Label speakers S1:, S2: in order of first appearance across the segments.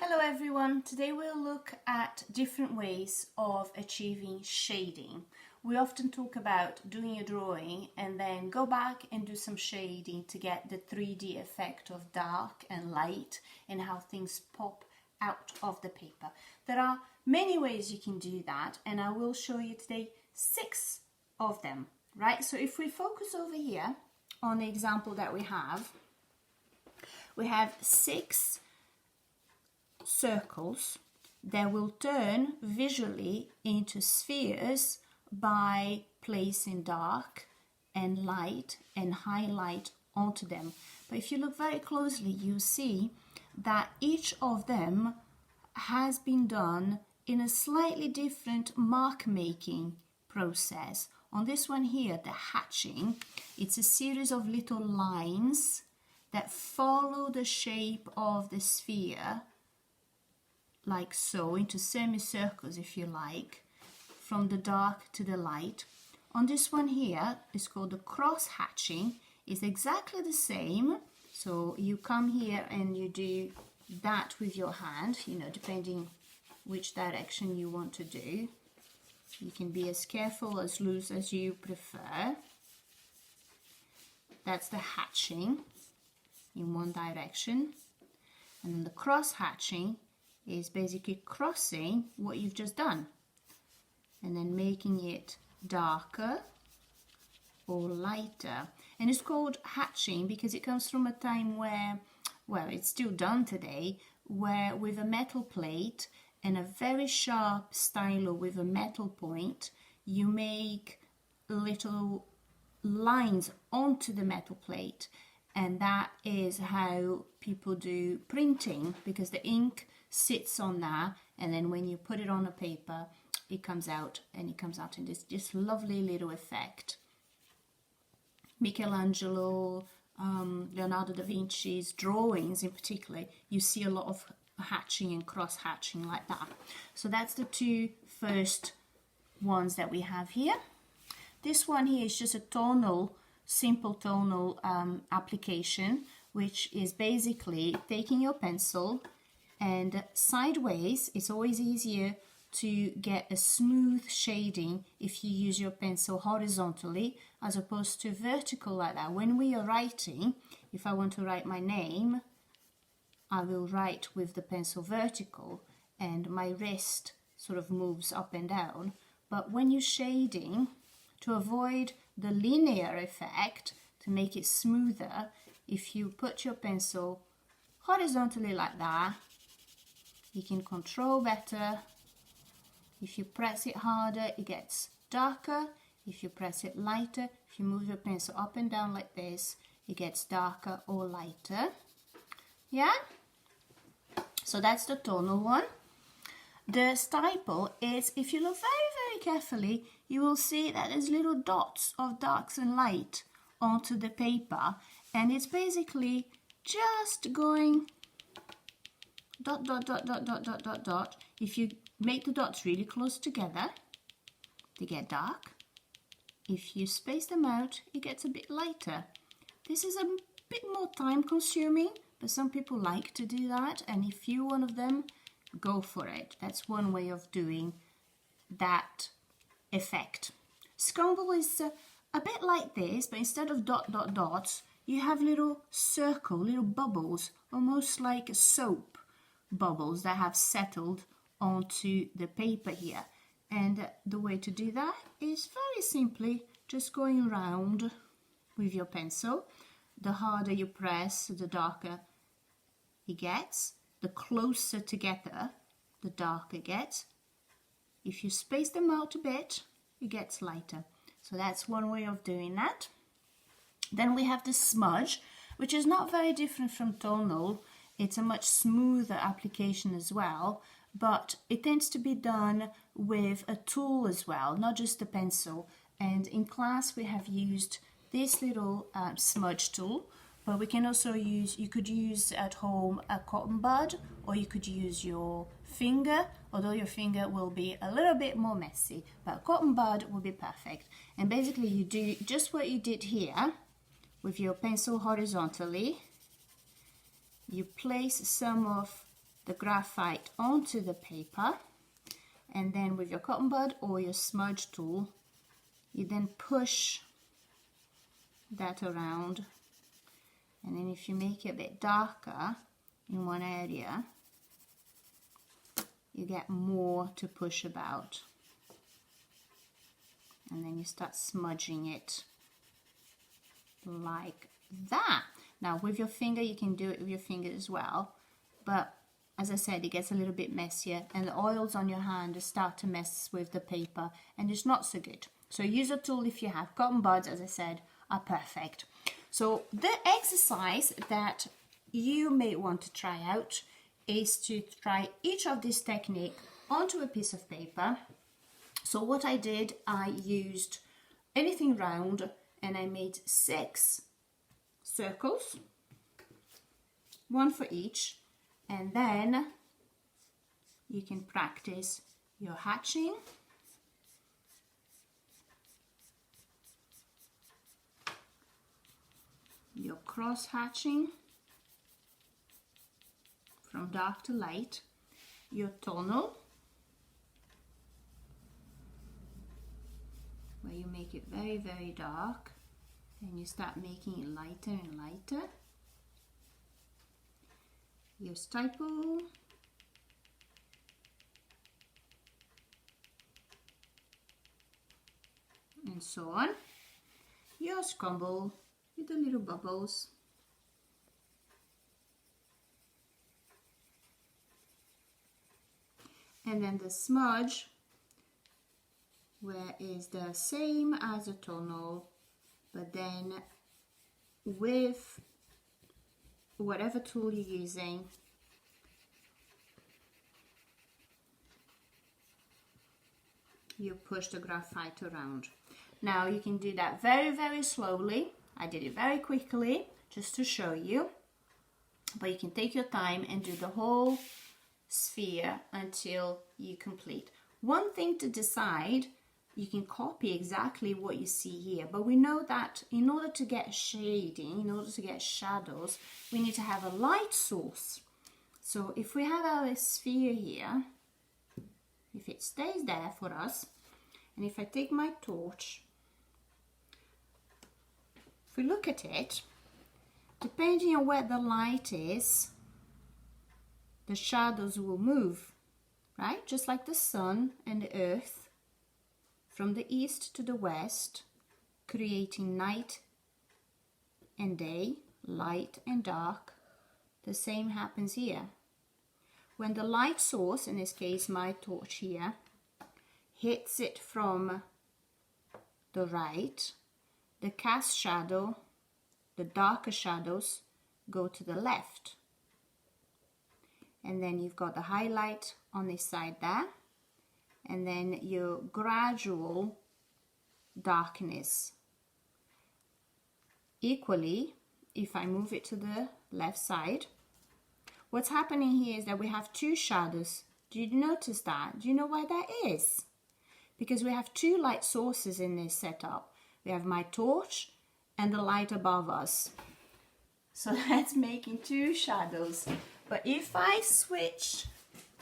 S1: Hello everyone, today we'll look at different ways of achieving shading. We often talk about doing a drawing and then go back and do some shading to get the 3D effect of dark and light and how things pop out of the paper. There are many ways you can do that and I will show you today 6 of them, right? So if we focus over here on the example that we have 6 circles that will turn visually into spheres by placing dark and light and highlight onto them. But if you look very closely, you see that each of them has been done in a slightly different mark making process. On this one here, the hatching, it's a series of little lines that follow the shape of the sphere like so, into semicircles if you like, from the dark to the light. On this one here, it's called the cross hatching. It's exactly the same. So you come here and you do that with your hand, depending which direction you want to do. You can be as careful, as loose as you prefer. That's the hatching in one direction. And then the cross hatching is basically crossing what you've just done and then making it darker or lighter. And it's called hatching because it comes from a time where, well, it's still done today, where with a metal plate and a very sharp stylo with a metal point, you make little lines onto the metal plate. And that is how people do printing, because the ink sits on that, and then when you put it on a paper, it comes out, and it comes out in this lovely little effect. Michelangelo, Leonardo da Vinci's drawings in particular, you see a lot of hatching and cross hatching like that. So that's the 2 first ones that we have here. This one here is just a tonal, simple tonal application, which is basically taking your pencil and sideways. It's always easier to get a smooth shading if you use your pencil horizontally as opposed to vertical like that. When we are writing, if I want to write my name, I will write with the pencil vertical and my wrist sort of moves up and down. But when you're shading, to avoid the linear effect, to make it smoother, if you put your pencil horizontally like that, you can control better. If you press it harder, it gets darker. If you press it lighter, if you move your pencil up and down like this, it gets darker or lighter. Yeah? So that's the tonal one. The stipple is, if you look very, very carefully, you will see that there's little dots of darks and light onto the paper, and it's basically just going dot, dot, dot, dot, dot, dot, dot, dot. If you make the dots really close together, they get dark. If you space them out, it gets a bit lighter. This is a bit more time consuming, but some people like to do that, and if you're one of them, go for it. That's one way of doing that effect. Scumble is a bit like this, but instead of dot, dot, dots, you have little circle, little bubbles, almost like soap bubbles that have settled onto the paper here. And the way to do that is very simply just going around with your pencil. The harder you press, the darker it gets. The closer together, the darker it gets. If you space them out a bit, it gets lighter. So that's one way of doing that. Then we have the smudge, which is not very different from tonal. It's a much smoother application as well, but it tends to be done with a tool as well, not just a pencil. And in class we have used this little smudge tool, but we can also use, you could use at home a cotton bud, or you could use your finger, although your finger will be a little bit more messy, but a cotton bud will be perfect. And basically you do just what you did here with your pencil horizontally. You place some of the graphite onto the paper, and then with your cotton bud or your smudge tool, you then push that around, and then if you make it a bit darker in one area, you get more to push about, and then you start smudging it like that. Now with your finger, you can do it with your finger as well, but as I said, it gets a little bit messier, and the oils on your hand start to mess with the paper, and it's not so good. So use a tool if you have. Cotton buds, as I said, are perfect. So the exercise that you may want to try out is to try each of these techniques onto a piece of paper. So what I did, I used anything round, and I made 6 circles, 1 for each, and then you can practice your hatching, your cross hatching from dark to light, your tonal, where you make it very, very dark, and you start making it lighter and lighter, your stipple, and so on, your scumble with the little bubbles, and then the smudge, where is the same as a tonal, but then with whatever tool you're using, you push the graphite around. Now you can do that very, very slowly. I did it very quickly just to show you, but you can take your time and do the whole sphere until you complete. One thing to decide, you can copy exactly what you see here, but we know that in order to get shading, in order to get shadows, we need to have a light source. So if we have our sphere here, if it stays there for us, and if I take my torch, if we look at it, depending on where the light is, the shadows will move, right? Just like the sun and the earth, from the east to the west, creating night and day, light and dark. The same happens here. When the light source, in this case my torch here, hits it from the right, the cast shadow, the darker shadows go to the left. And then you've got the highlight on this side there, and then your gradual darkness. Equally, if I move it to the left side, what's happening here is that we have 2 shadows. Do you notice that? Do you know why that is? Because we have 2 light sources in this setup. We have my torch and the light above us. So that's making 2 shadows. But if I switch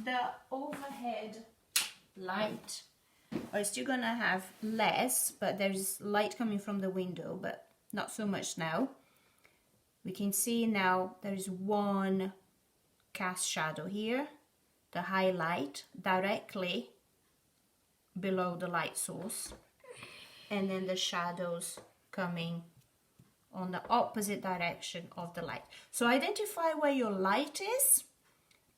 S1: the overhead light, we're still gonna have less, but there's light coming from the window, but not so much now. We can see now there's 1 cast shadow here, the highlight directly below the light source, and then the shadows coming on the opposite direction of the light. So identify where your light is,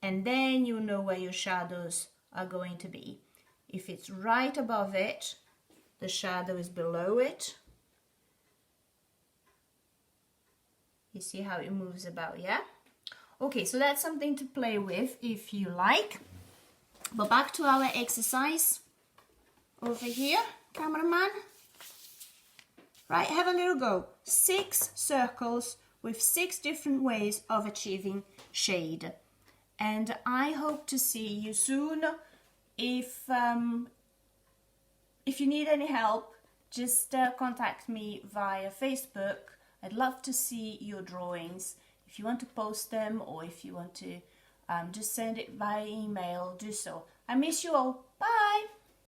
S1: and then you know where your shadows are going to be. If it's right above it, the shadow is below it. You see how it moves about, yeah? Okay, so that's something to play with if you like. But back to our exercise over here, cameraman. Right, have a little go. 6 circles with 6 different ways of achieving shade. And I hope to see you soon. If you need any help, just contact me via Facebook. I'd love to see your drawings. If you want to post them, or if you want to just send it via email. Do so. I miss you all.